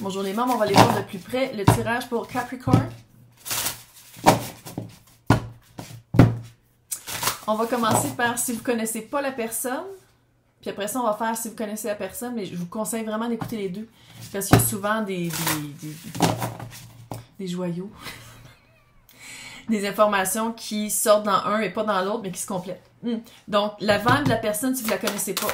Bonjour les membres, on va aller voir de plus près le tirage pour Capricorn. On va commencer par si vous ne connaissez pas la personne. Puis après ça, on va faire si vous connaissez la personne. Mais je vous conseille vraiment d'écouter les deux. Parce qu'il y a souvent des joyaux. Des informations qui sortent dans un et pas dans l'autre, mais qui se complètent. Donc, la vibe de la personne, si vous ne la connaissez pas.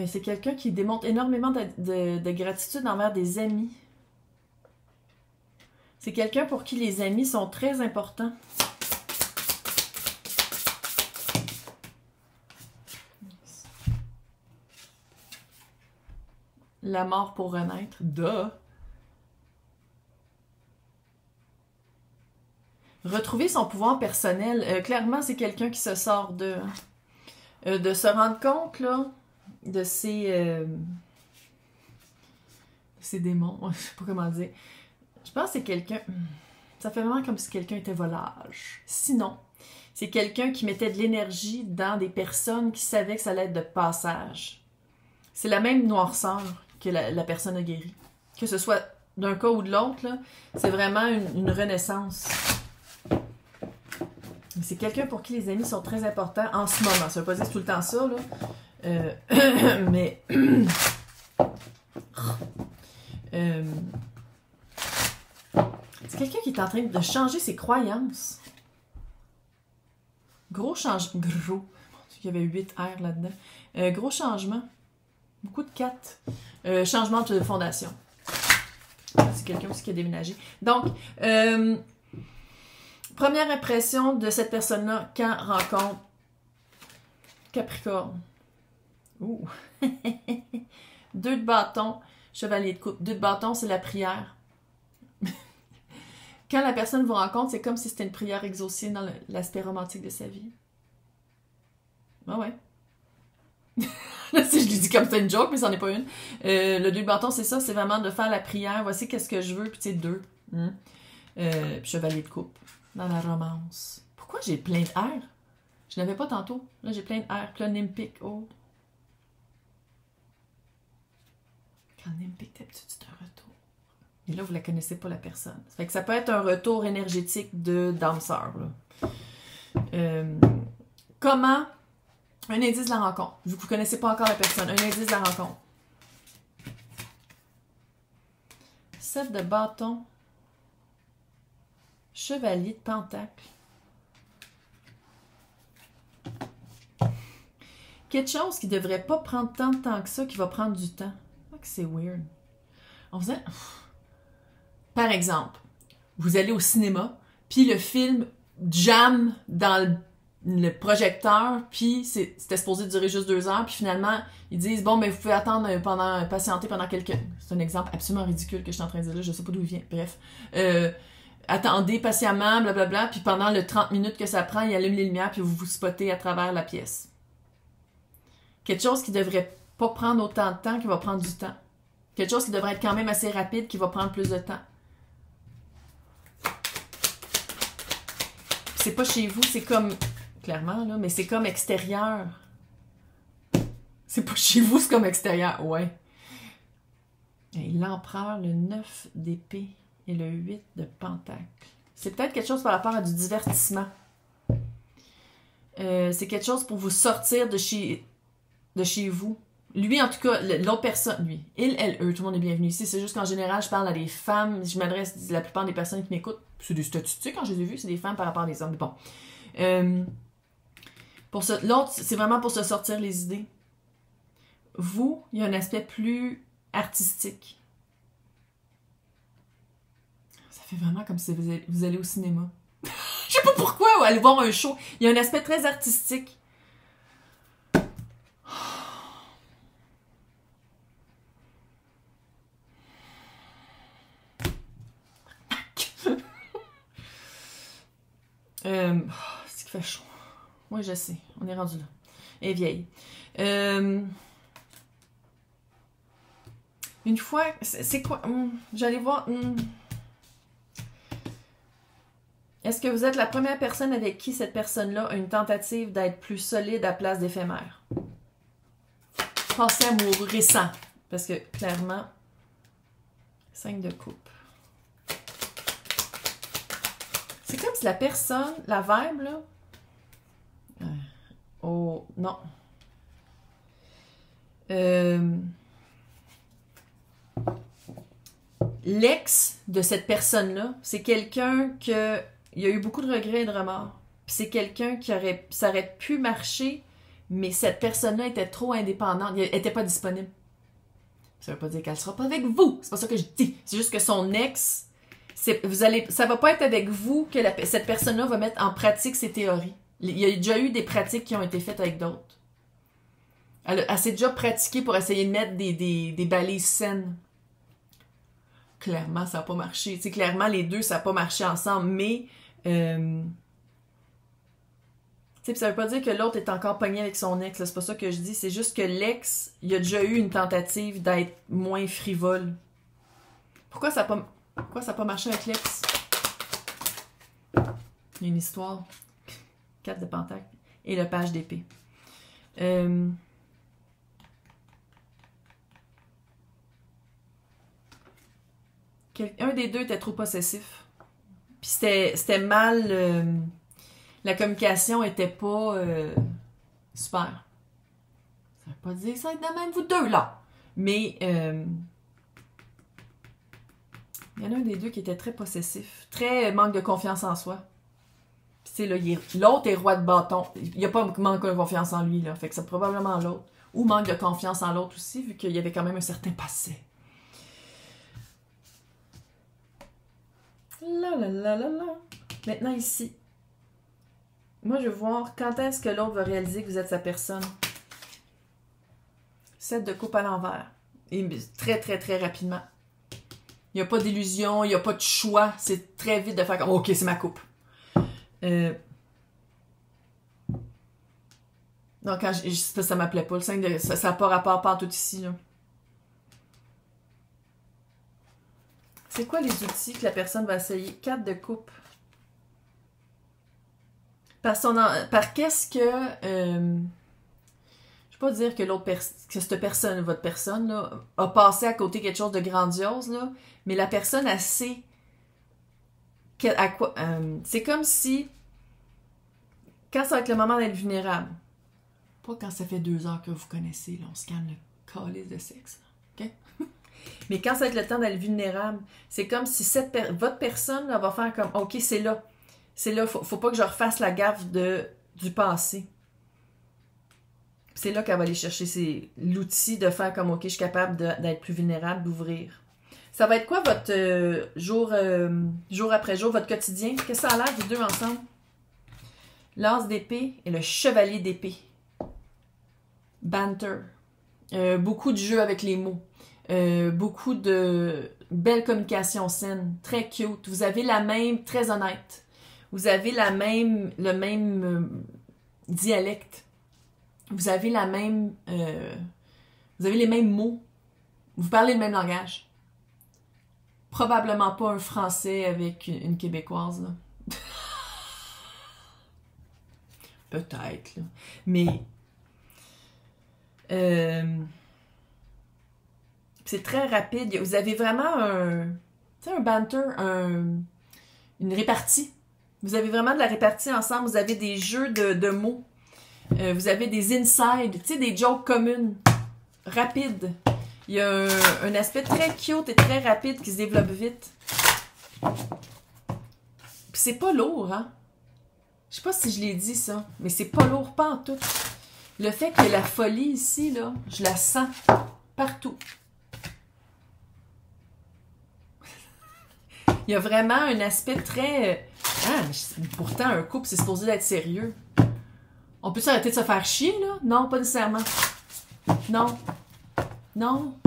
C'est quelqu'un qui démontre énormément de gratitude envers des amis. C'est quelqu'un pour qui les amis sont très importants. La mort pour renaître. Duh! Retrouver son pouvoir personnel. Clairement, c'est quelqu'un qui se sort de se rendre compte, là, de ses démons. Je sais pas comment dire. Je pense que c'est quelqu'un... Ça fait vraiment comme si quelqu'un était volage. Sinon, c'est quelqu'un qui mettait de l'énergie dans des personnes qui savaient que ça allait être de passage. C'est la même noirceur que la personne a guéri. Que ce soit d'un cas ou de l'autre, c'est vraiment une renaissance. C'est quelqu'un pour qui les amis sont très importants en ce moment. Ça ne veut pas dire tout le temps ça, là. Mais... c'est quelqu'un qui est en train de changer ses croyances. Gros changement. Gros. Mon Dieu, il y avait 8 R là-dedans. Gros changement. Beaucoup de 4. Changement de fondation. C'est quelqu'un aussi qui a déménagé. Donc, première impression de cette personne-là quand rencontre Capricorne. Ouh! 2 de bâton, chevalier de coupe. 2 de bâton, c'est la prière. Quand la personne vous rencontre, c'est comme si c'était une prière exaucée dans l'aspect romantique de sa vie. Ah ouais. Si je lui dis comme c'est une joke, mais c'en est pas une. Le 2 de bâton, c'est ça, c'est vraiment de faire la prière. Voici qu'est-ce que je veux, puis tu sais, 2. Puis chevalier de coupe. Dans la romance. Pourquoi j'ai plein de R? Je n'avais pas tantôt. Là, j'ai plein de R. Puis là, Nimpic. Oh. Quand Nimpic, d'habitude, c'est un retour. Et là, vous ne la connaissez pas, la personne. Ça fait que ça peut être un retour énergétique de d'âme sœur. Comment? Un indice de la rencontre. Vu que vous ne connaissez pas encore la personne. Un indice de la rencontre. 7 de bâton. Chevalier de pentacle. Quelque chose qui ne devrait pas prendre tant de temps que ça, qui va prendre du temps. Oh, que c'est weird. On faisait... Par exemple, vous allez au cinéma, puis le film jam dans le projecteur, puis c'était supposé durer juste 2 heures, puis finalement, ils disent, bon, mais vous pouvez attendre patienter pendant quelques... C'est un exemple absolument ridicule que je suis en train de dire là, je sais pas d'où il vient, bref. Attendez patiemment, blablabla, puis pendant le 30 minutes que ça prend, il allume les lumières, puis vous vous spottez à travers la pièce. Quelque chose qui devrait pas prendre autant de temps, qui va prendre du temps. Quelque chose qui devrait être quand même assez rapide, qui va prendre plus de temps. C'est pas chez vous, c'est comme... Clairement, là, mais c'est comme extérieur. C'est pas chez vous, c'est comme extérieur. Ouais. L'empereur, le 9 d'épée et le 8 de pentacle. C'est peut-être quelque chose par rapport à du divertissement. C'est quelque chose pour vous sortir de chez vous. Lui, en tout cas, l'autre personne, lui. Il, elle, eux, tout le monde est bienvenu ici. C'est juste qu'en général, je parle à des femmes. Je m'adresse à la plupart des personnes qui m'écoutent. C'est des statistiques, quand je les ai vues, c'est des femmes par rapport à des hommes. Bon. L'autre, c'est vraiment pour se sortir les idées. Vous, il y a un aspect plus artistique. Ça fait vraiment comme si vous allez au cinéma. Je sais pas pourquoi, ou aller voir un show. Il y a un aspect très artistique. C'est qu'il fait chaud. Oui, je sais. On est rendu là. Elle est vieille. Une fois... C'est quoi? J'allais voir... Est-ce que vous êtes la première personne avec qui cette personne-là a une tentative d'être plus solide à place d'éphémère? Passé amoureux récent. Parce que, clairement, 5 de coupe. C'est comme si la personne, la vibe, là... Oh, non. L'ex de cette personne-là, c'est quelqu'un que il y a eu beaucoup de regrets et de remords. Puis c'est quelqu'un qui aurait... Ça aurait pu marcher, mais cette personne-là était trop indépendante. Elle n'était pas disponible. Ça veut pas dire qu'elle sera pas avec vous. C'est pas ça que je dis. C'est juste que son ex... ça va pas être avec vous que cette personne-là va mettre en pratique ses théories. Il y a déjà eu des pratiques qui ont été faites avec d'autres. Elle s'est déjà pratiquée pour essayer de mettre des balises saines. Clairement, ça n'a pas marché. Tu sais, clairement, les deux, ça n'a pas marché ensemble, mais... tu sais, ça veut pas dire que l'autre est encore pogné avec son ex, là. C'est pas ça que je dis. C'est juste que l'ex, il y a déjà eu une tentative d'être moins frivole. Pourquoi ça n'a pas marché avec l'ex? Il y a une histoire. 4 de pentacle. Et le page d'épée. Un des deux était trop possessif. Puis c'était mal... la communication était pas super. Ça veut pas dire que ça va être de même, vous deux, là. Mais il y en a un des deux qui était très possessif. Très manque de confiance en soi. Puis tu sais, là, l'autre est roi de bâton. Il n'y a pas manque de confiance en lui, là. Fait que c'est probablement l'autre. Ou manque de confiance en l'autre aussi, vu qu'il y avait quand même un certain passé. Là, là, là, là, là. Maintenant, ici. Moi, je veux voir quand est-ce que l'autre va réaliser que vous êtes sa personne. 7 de coupe à l'envers. Et très, très, très rapidement. Il n'y a pas d'illusion, il n'y a pas de choix. C'est très vite de faire comme « OK, c'est ma coupe. » Non, quand ça m'appelait pas. Le 5 de... Ça n'a pas rapport pas tout ici, là. C'est quoi les outils que la personne va essayer? 4 de coupe. Par qu'est-ce que... je ne vais pas dire que que cette personne, votre personne, là, a passé à côté quelque chose de grandiose, là, mais la personne, elle sait à quoi... c'est comme si, quand ça va être le moment d'être vulnérable, pas quand ça fait 2 heures que vous connaissez, là, on se calme le calice de sexe, là, OK? Mais quand ça va être le temps d'être vulnérable, c'est comme si votre personne là, va faire comme « OK, c'est là. C'est là, faut pas que je refasse la gaffe du passé. » C'est là qu'elle va aller chercher l'outil de faire comme « OK, je suis capable d'être plus vulnérable, d'ouvrir. » Ça va être quoi votre jour après jour, votre quotidien? Qu'est-ce que ça a l'air, vous deux ensemble? L'as d'épée et le chevalier d'épée. Banter. Beaucoup de jeux avec les mots. Beaucoup de belles communications saines, très cute. Vous avez très honnête. Vous avez le même dialecte. Vous avez vous avez les mêmes mots. Vous parlez le même langage. Probablement pas un Français avec une Québécoise, là. Peut-être, là. Mais c'est très rapide. Vous avez vraiment un banter, une répartie. Vous avez vraiment de la répartie ensemble. Vous avez des jeux de mots. Vous avez des insides, tu sais, des jokes communes. Rapides. Il y a un aspect très cute et très rapide qui se développe vite. Puis c'est pas lourd, hein? Je sais pas si je l'ai dit, ça, mais c'est pas lourd, pas en tout. Le fait que la folie ici, là, je la sens partout. Il y a vraiment un aspect très... pourtant, un couple, c'est supposé d'être sérieux. On peut s'arrêter de se faire chier, là? Non, pas nécessairement. Non. Non.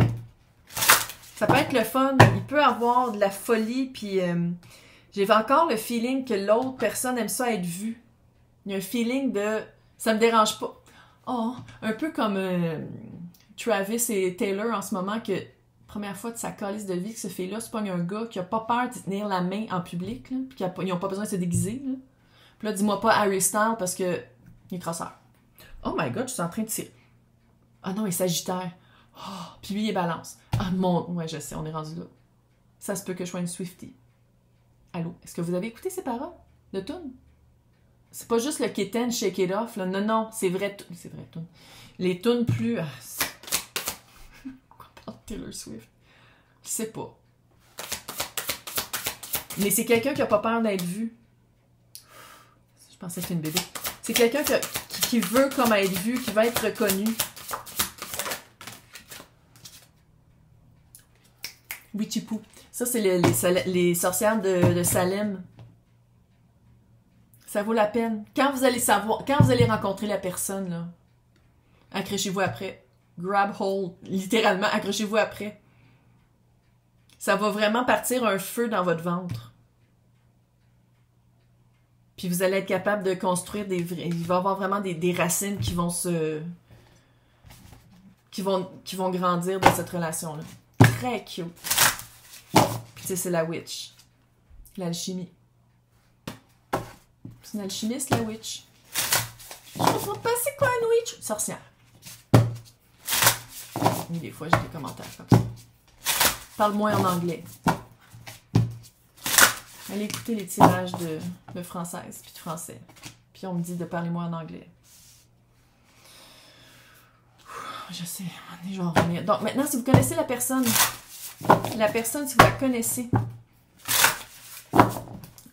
Ça peut être le fun. Il peut avoir de la folie, puis j'ai encore le feeling que l'autre personne aime ça être vue. Il y a un feeling de... Ça me dérange pas. Oh, un peu comme Travis et Taylor en ce moment, que première fois de sa calice de vie que ce fille-là se pogne un gars qui a pas peur de tenir la main en public, là, puis ils ont pas besoin de se déguiser. Là. Puis là, dis-moi pas Harry Styles parce que il est crosseur. Oh my god, je suis en train de tirer. Ah non, il est Sagittaire. Oh, puis lui, il est Balance. Ah mon... Ouais, je sais, on est rendu là. Ça se peut que je sois une Swiftie. Allô, est-ce que vous avez écouté ces paroles de tune? C'est pas juste le kitten Shake It Off, là. Non, non, c'est vrai tune. Les tunes plus... Pourquoi on parle de Taylor Swift? Je sais pas. Mais c'est quelqu'un qui a pas peur d'être vu. Je pensais que c'était une bébé. C'est quelqu'un qui veut comme être vu, qui va être reconnu. Witchipoo. Ça, c'est les sorcières de Salem. Ça vaut la peine. Quand vous allez rencontrer la personne, là, accrochez-vous après. Grab hold. Littéralement, accrochez-vous après. Ça va vraiment partir un feu dans votre ventre. Puis vous allez être capable de construire des vrais... Il va y avoir vraiment des racines qui vont qui vont grandir dans cette relation-là. Très cute. Puis tu sais, c'est la witch. L'alchimie. C'est une alchimiste, la witch. Je comprends pas c'est quoi une witch? Sorcière. Mais des fois, j'ai des commentaires comme ça. Parle-moi en anglais. Allez écouter les tirages de française puis de français. Puis on me dit de parler moi en anglais. Je sais, je vais en revenir. Donc maintenant, si vous connaissez la personne, si vous la connaissez,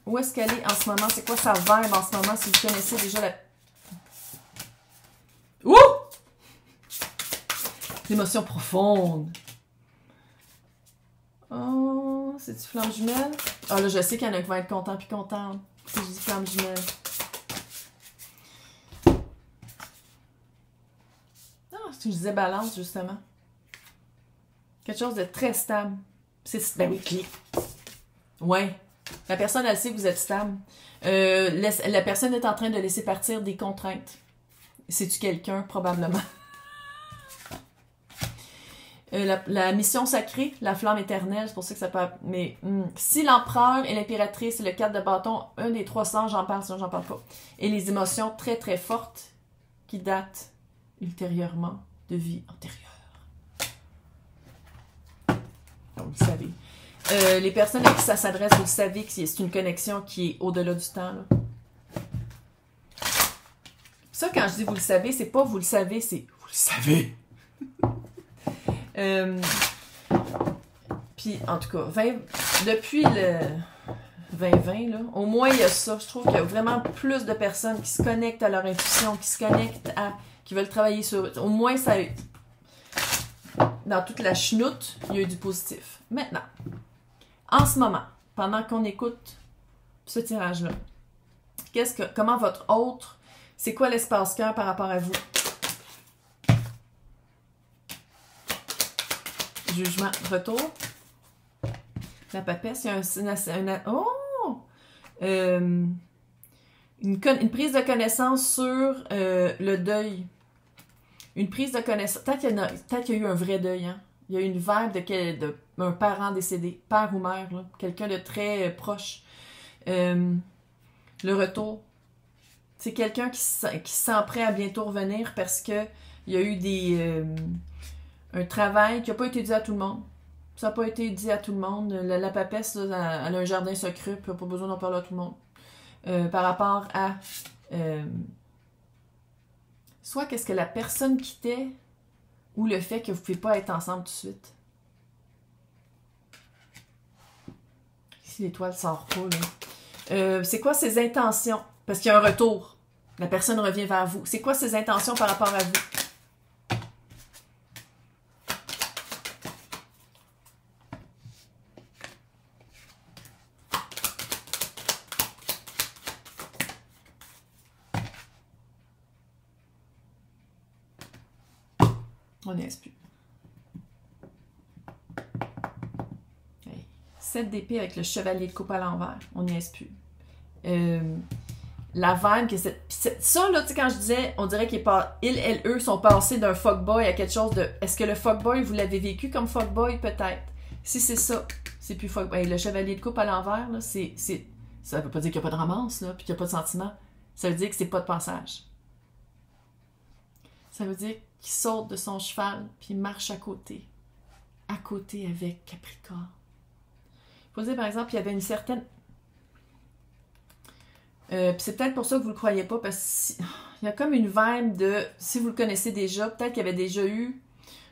où est-ce qu'elle est en ce moment? C'est quoi sa vibe en ce moment si vous connaissez déjà la... Ouh! L'émotion profonde. Oh, c'est-tu flamme jumelle? Ah là, je sais qu'il y en a qui vont être contents puis contentes. Si je dis flamme jumelle. Ah, je disais balance, justement. Quelque chose de très stable. Ben oui, clic. Ouais. La personne, elle sait que vous êtes stable. La personne est en train de laisser partir des contraintes. C'est-tu quelqu'un? Probablement. La mission sacrée, la flamme éternelle, c'est pour ça que ça peut... Mais si l'empereur et l'impératrice et le 4 de bâton, un des 300, j'en parle, sinon j'en parle pas. Et les émotions très très fortes qui datent ultérieurement de vie antérieure. Donc, vous savez. Les personnes à qui ça s'adresse, vous le savez que c'est une connexion qui est au-delà du temps. Là. Ça, quand je dis vous le savez, c'est pas vous le savez, c'est vous le savez. Puis, en tout cas, depuis le 2020, là, au moins il y a ça. Je trouve qu'il y a vraiment plus de personnes qui se connectent à leur intuition, qui veulent travailler sur eux. Au moins, ça dans toute la chenoute, il y a eu du positif. Maintenant, en ce moment, pendant qu'on écoute ce tirage-là, comment votre autre, c'est quoi l'espace-cœur par rapport à vous? Jugement, retour. La papesse, il y a une prise de connaissance sur le deuil. Une prise de connaissance. Peut-être qu'il y a eu un vrai deuil. Hein? Il y a eu une vibe d'un parent décédé, père ou mère, quelqu'un de très proche. Le retour. C'est quelqu'un qui se sent prêt à bientôt revenir parce que il y a eu un travail qui n'a pas été dit à tout le monde. Ça n'a pas été dit à tout le monde. La papesse, là, elle a un jardin secret, puis elle n'a pas besoin d'en parler à tout le monde. Par rapport à... soit qu'est-ce que la personne quittait, ou le fait que vous ne pouvez pas être ensemble tout de suite. Ici, l'étoile ne sort pas, là. C'est quoi ses intentions? Parce qu'il y a un retour. La personne revient vers vous. C'est quoi ses intentions par rapport à vous? On n'y est plus. 7 d'épée avec le chevalier de coupe à l'envers. On n'y est plus. la vibe que ça, là, tu sais, quand je disais, on dirait eux sont passés d'un fuckboy à quelque chose de... Est-ce que le fuckboy, vous l'avez vécu comme fuckboy? Peut-être. Si c'est ça, c'est plus fuckboy. Hey, le chevalier de coupe à l'envers, là, ça veut pas dire qu'il n'y a pas de romance, là, puis qu'il n'y a pas de sentiment. Ça veut dire que c'est pas de passage. Ça veut dire qu'il saute de son cheval, puis il marche à côté avec Capricorne. Il faut dire, par exemple, il y avait une certaine... puis c'est peut-être pour ça que vous le croyez pas, parce qu'il y a comme une vibe de... Si vous le connaissez déjà, peut-être qu'il y avait déjà eu,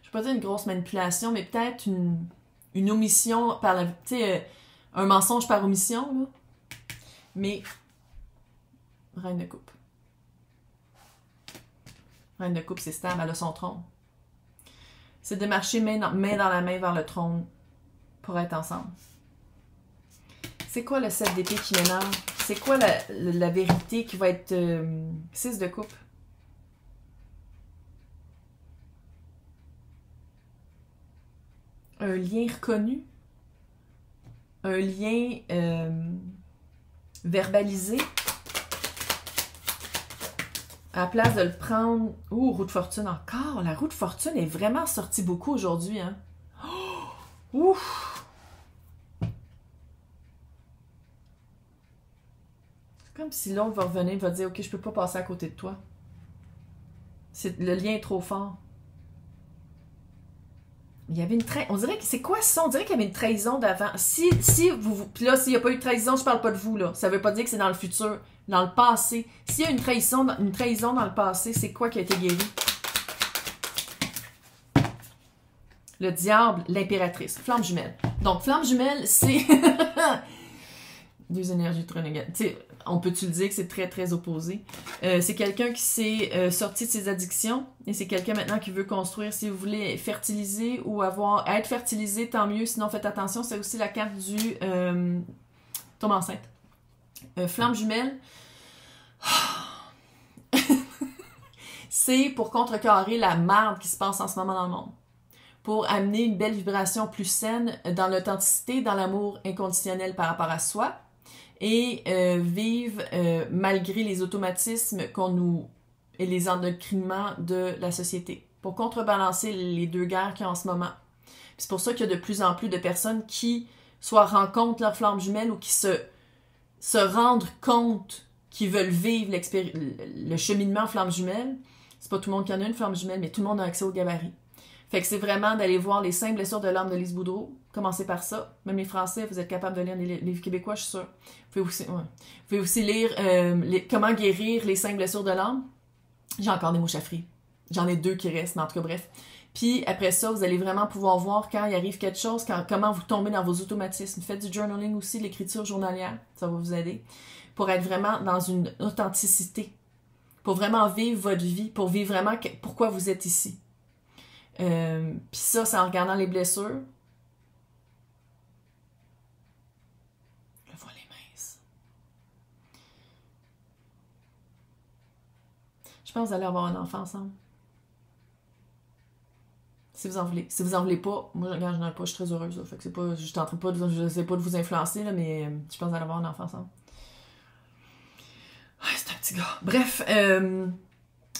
je ne vais pas dire une grosse manipulation, mais peut-être une omission par la... Tu sais, un mensonge par omission, là. Mais... Reine de coupe. Reine de coupe, c'est stable, elle a son trône. C'est de marcher main dans la main vers le trône pour être ensemble. C'est quoi le 7 d'épée qui m'énerve? C'est quoi la vérité qui va être 6 de coupe? Un lien reconnu? Un lien verbalisé? À la place de le prendre... Ouh, roue de fortune encore! La roue de fortune est vraiment sortie beaucoup aujourd'hui, hein? Oh! Ouf! Comme si l'autre va revenir et va dire « Ok, je peux pas passer à côté de toi. » Le lien est trop fort. Il y avait une trahison. On dirait que c'est quoi ça? On dirait qu'il y avait une trahison d'avant. Puis là, s'il n'y a pas eu de trahison, je parle pas de vous, là. Ça veut pas dire que c'est dans le futur, dans le passé. S'il y a une trahison dans le passé, c'est quoi qui a été guéri? Le diable, l'impératrice. Flamme jumelle. Donc, flamme jumelle, c'est... Deux énergies très négatives. Tu sais, on peut-tu le dire que c'est très, très opposé? C'est quelqu'un qui s'est sorti de ses addictions et c'est quelqu'un maintenant qui veut construire, si vous voulez, fertiliser ou être fertilisé, tant mieux. Sinon, faites attention, c'est aussi la carte du tombe enceinte. Flamme jumelle, c'est pour contrecarrer la merde qui se passe en ce moment dans le monde. Pour amener une belle vibration plus saine dans l'authenticité, dans l'amour inconditionnel par rapport à soi et vivre malgré les automatismes et les endoctrinements de la société. Pour contrebalancer les deux guerres qu'il y a en ce moment. C'est pour ça qu'il y a de plus en plus de personnes qui soit rencontrent leur flamme jumelle ou qui se rendent compte qu'ils veulent vivre le cheminement flamme jumelle. C'est pas tout le monde qui en a une flamme jumelle, mais tout le monde a accès au gabarit. Fait que c'est vraiment d'aller voir les 5 blessures de l'âme de Lise Boudreau. Commencez par ça. Même les Français, vous êtes capables de lire les livres québécois, je suis sûre. Vous pouvez aussi lire Comment guérir les 5 blessures de l'âme. J'ai encore des mots chaffrés. J'en ai 2 qui restent, mais en tout cas, bref. Puis après ça, vous allez vraiment pouvoir voir quand il arrive quelque chose, comment vous tombez dans vos automatismes. Faites du journaling aussi, l'écriture journalière. Ça va vous aider. Pour être vraiment dans une authenticité. Pour vraiment vivre votre vie. Pour vivre vraiment pourquoi vous êtes ici. Puis ça, c'est en regardant les blessures. Le voile est mince. Je pense que vous allez avoir un enfant ensemble. Si vous en voulez. Si vous en voulez pas, moi, regarde, je n'en ai pas, je suis très heureuse. Là. Fait que c'est pas, je t'en train pas, je sais pas de vous influencer, là, mais je pense que vous allez avoir un enfant ensemble. Ouais, c'est un petit gars. Bref,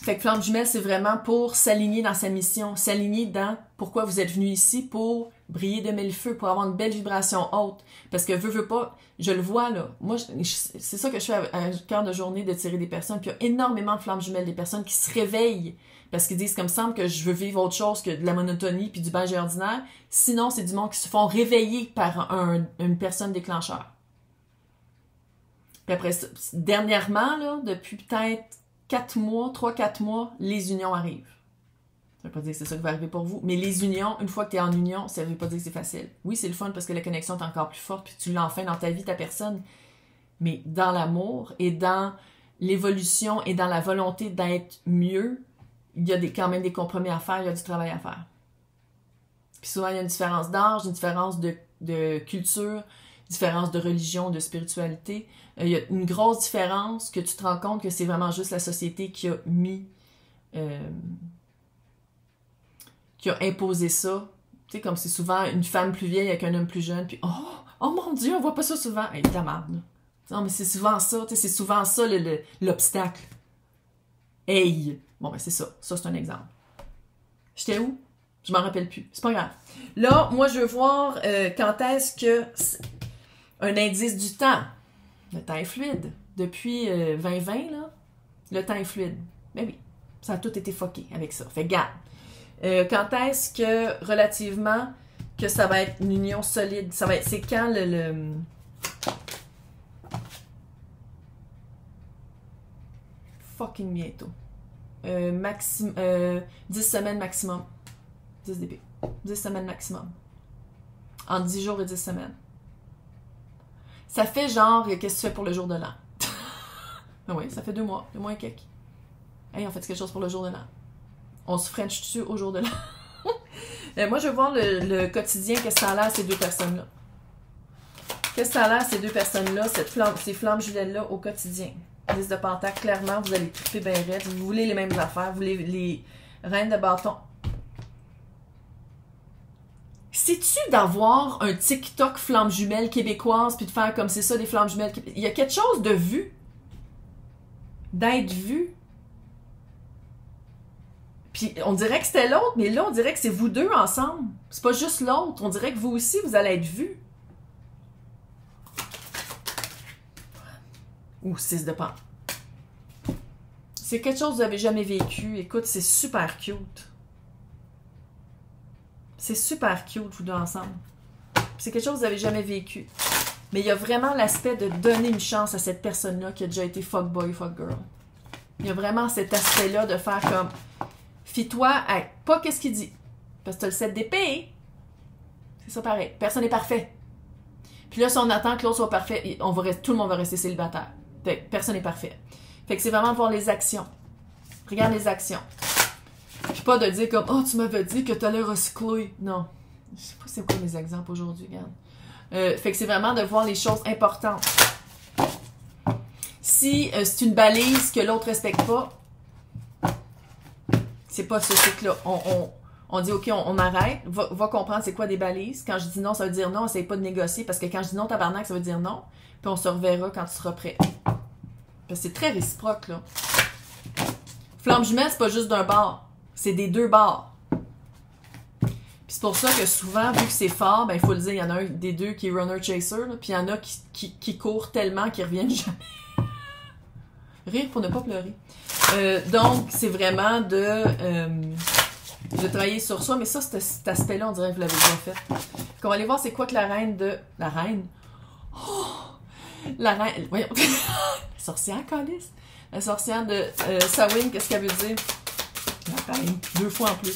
fait que flamme jumelle, c'est vraiment pour s'aligner dans sa mission, s'aligner dans pourquoi vous êtes venu ici, pour briller de mille feux, pour avoir une belle vibration haute. Parce que veux pas, je le vois là. Moi, c'est ça que je fais à cœur de journée, de tirer des personnes. Puis il y a énormément de flammes jumelles, des personnes qui se réveillent parce qu'ils disent comme ça que je veux vivre autre chose que de la monotonie puis du beige ordinaire. Sinon, c'est du monde qui se font réveiller par une personne déclencheur. Puis après ça, dernièrement, là, depuis peut-être 3-4 mois, les unions arrivent. Ça veut pas dire que c'est ça qui va arriver pour vous, mais les unions, une fois que tu es en union, ça veut pas dire que c'est facile. Oui, c'est le fun parce que la connexion est encore plus forte, puis tu l'as enfin dans ta vie, ta personne, mais dans l'amour et dans l'évolution et dans la volonté d'être mieux, il y a quand même des compromis à faire, il y a du travail à faire. Puis souvent, il y a une différence d'âge, une différence de culture, une différence de religion, de spiritualité. Il y a une grosse différence que tu te rends compte que c'est vraiment juste la société qui a qui a imposé ça. Tu sais, comme c'est souvent une femme plus vieille avec un homme plus jeune, puis oh mon Dieu, on voit pas ça souvent. Hey, de la merde, là. Non, mais c'est souvent ça, tu sais, c'est souvent ça l'obstacle. Hey! Bon, ben c'est ça. Ça, c'est un exemple. J'étais où? Je m'en rappelle plus. C'est pas grave. Là, moi, je veux voir quand est-ce que... Un indice du temps. Le temps est fluide. Depuis 2020, là, le temps est fluide. Ben oui, ça a tout été fucké avec ça. Fait garde. Quand est-ce que, relativement, que ça va être une union solide? Ça va être... C'est quand le... Fucking bientôt. 10 semaines maximum. 10 DP. 10 semaines maximum. En 10 jours et 10 semaines. Ça fait genre, qu'est-ce que tu fais pour le jour de l'an? Ben oui, ça fait 2 mois. 2 mois et quelques. Hey, on fait quelque chose pour le jour de l'an. On se french dessus au jour de l'an. Moi, je veux voir le quotidien, qu'est-ce que ça a l'air ces deux personnes-là. Qu'est-ce que ça a l'air ces deux personnes-là, ces flammes jumelles-là au quotidien. 10 de pentacle, clairement, vous allez triper bien raide. Vous voulez les mêmes affaires. Vous voulez les reines de bâton. C'est-tu d'avoir un TikTok flamme jumelle québécoise puis de faire comme c'est ça des flammes jumelles québécoises? Il y a quelque chose de vu. D'être vu. Puis on dirait que c'était l'autre, mais là on dirait que c'est vous deux ensemble. C'est pas juste l'autre. On dirait que vous aussi, vous allez être vus. Ou 6 de pente. C'est quelque chose que vous n'avez jamais vécu. Écoute, c'est super cute. C'est super cute, vous deux ensemble. C'est quelque chose que vous n'avez jamais vécu. Mais il y a vraiment l'aspect de donner une chance à cette personne-là qui a déjà été fuckboy, fuckgirl. Il y a vraiment cet aspect-là de faire comme... Fie-toi à pas qu'est-ce qu'il dit. Parce que tu as le 7 d'épée. C'est ça pareil. Personne n'est parfait. Puis là, si on attend que l'autre soit parfait, tout le monde va rester célibataire. Fait que personne n'est parfait. Fait que c'est vraiment de voir les actions. Regarde les actions. Puis pas de dire comme « Oh, tu m'avais dit que tu allais recycler. » Non. Je sais pas c'est quoi mes exemples aujourd'hui, regarde. Fait que c'est vraiment de voir les choses importantes. Si c'est une balise que l'autre respecte pas, c'est pas ce cycle-là. On dit « OK, on arrête. Va comprendre c'est quoi des balises. » Quand je dis non, ça veut dire non. Essaye pas de négocier parce que quand je dis non, tabarnak, ça veut dire non. Puis on se reverra quand tu seras prêt. Parce que c'est très réciproque, là. Flamme jumelle, c'est pas juste d'un bord. C'est des deux bords. Puis c'est pour ça que souvent, vu que c'est fort, ben il faut le dire, il y en a un des deux qui est runner-chaser, puis il y en a qui courent tellement qu'ils reviennent jamais. Rire pour ne pas pleurer. Donc, c'est vraiment de travailler sur soi, mais ça, cet aspect-là, on dirait que vous l'avez déjà fait. On va aller voir c'est quoi que la reine de... La reine? Oh! La reine... Voyons. La sorcière, Calice. La sorcière de Samhain, qu'est-ce qu'elle veut dire? La reine. 2 fois en plus.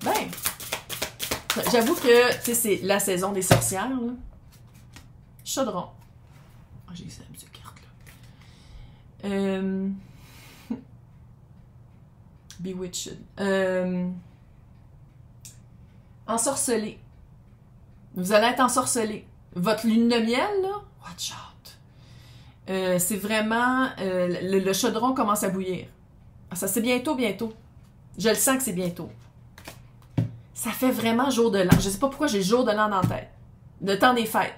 Ben, j'avoue que, tu sais, c'est la saison des sorcières, là. Chaudron. Oh, j'ai essayé la carte, là. Bewitched. Ensorcelé. Vous allez être ensorcelé. Votre lune de miel, là, watch out. C'est vraiment... le chaudron commence à bouillir. Ça, c'est bientôt. Je le sens que c'est bientôt. Ça fait vraiment jour de l'an. Je sais pas pourquoi j'ai jour de l'an dans la tête. Le temps des fêtes.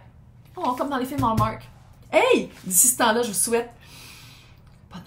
Oh, comme dans les films Hallmark. Hey! D'ici ce temps-là, je vous souhaite... Bonne